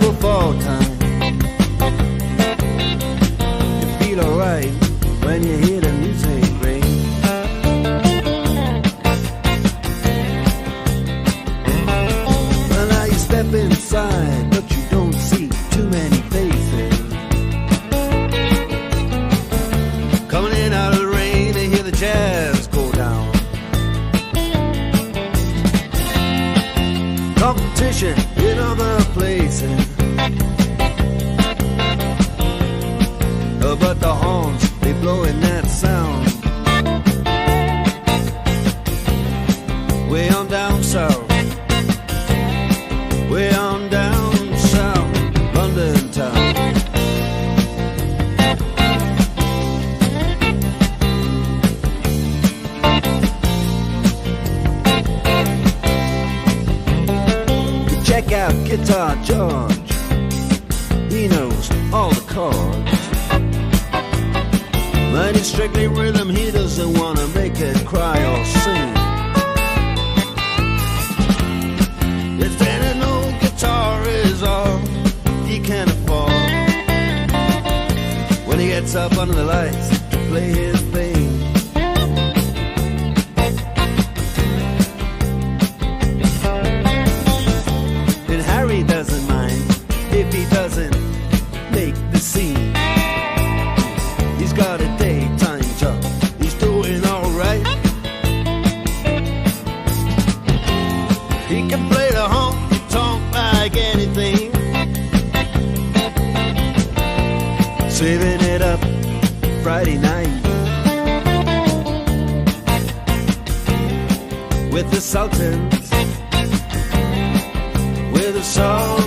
double fall time. You feel alright when you hear the music ring. Well, now you step inside, but you don't see too many faces. Coming in out of the rain to hear the jazz go down. Competition in other places, but the horns, they blowing that sound. Way on down south, way on down south, London town. Check out Guitar George, he knows all the chords. But it's strictly rhythm, he doesn't want to make it cry or sing. If then an old guitar is all he can afford, when he gets up under the lights to play his thing. And Harry doesn't mind if he doesn't make the scene. He's got a daytime job, he's doing alright. He can play the honky-tonk like anything, saving it up Friday night with the Sultans, with the Sultans.